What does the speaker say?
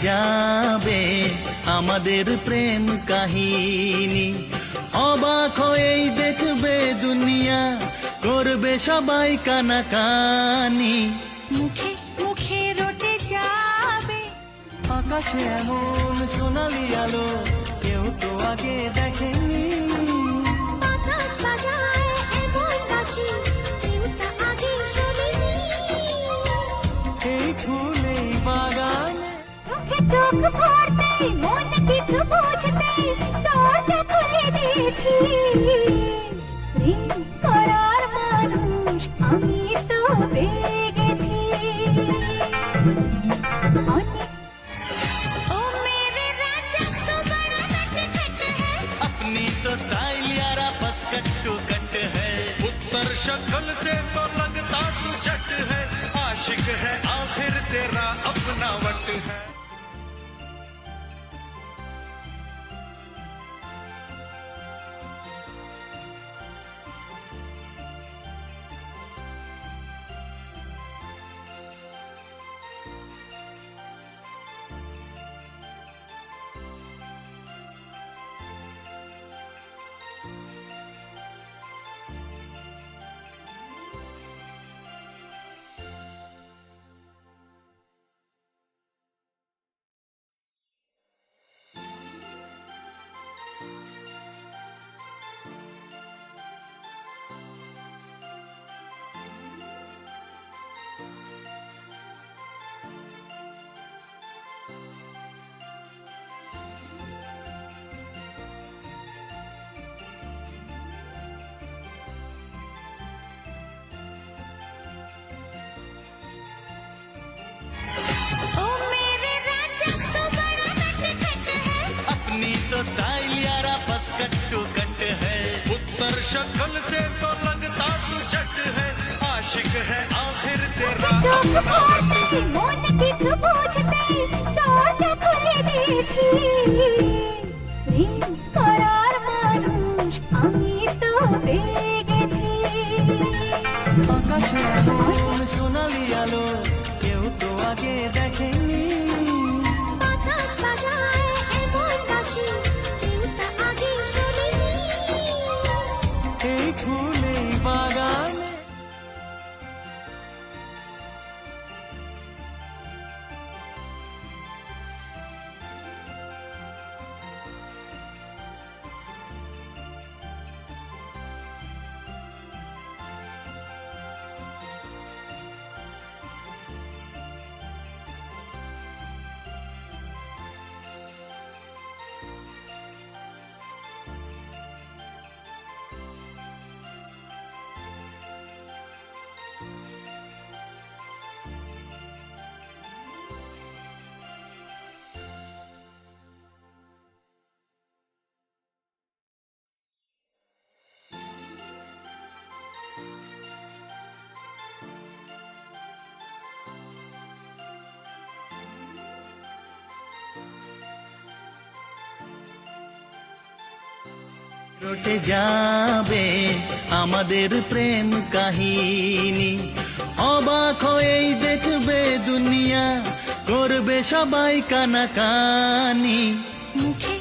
যাবে আমাদের প্রেম কাহিনী। অবাক হয়েই দেখবে দুনিয়া, করবে সবাই কানাকানি। মুখে মুখে রটে যাবে আকাশে এমন সোনালি আলো কেউ তো আগে দেখেনি। বাতাস বাজায় এমন বাঁশি কেউ তা আগে শোনেনি। এই ফুল এই বাগানে চোখে চোখ ভরতেই মন কিছু বুঝতেই দরজা খুলে দিয়েছি। প্রেম করার মানুষ আমি তো পেয়ে গেছি। অনেক ओ मेरे राजा तो बड़ा नटखट है। अपनी तो स्टाइल यारा बस कट टू कट है। उत्तर शक्ल से तो लगता तू जट है, आशिक है आखिर तेरा अपना वट है। ओ मेरे राजा तो बड़ा नटखट है। अपनी तो स्टाइल यारा बस कट टू कट है। उत्तर शक्ल से तो लगता तू जट है, आशिक है आखिर तेरा চোখ अपना वट है। ভরতেই মন কিছু বুঝতেই দরজা খুলে দিয়েছি। প্রেম করার মানুষ আমি তো পেয়ে গেছি। আকাশে এমন সোনালি আলো কেউ তো আগে দেখেনি। বাতাস বাজায় এমন বাঁশি কেউ তা আগে শোনেনি। এই ফুল এই বাগানে রটে যাবে আমাদের প্রেম কাহিনী। অবাক হয়েই দেখবে দুনিয়া, করবে সবাই কানাকানি। মুখে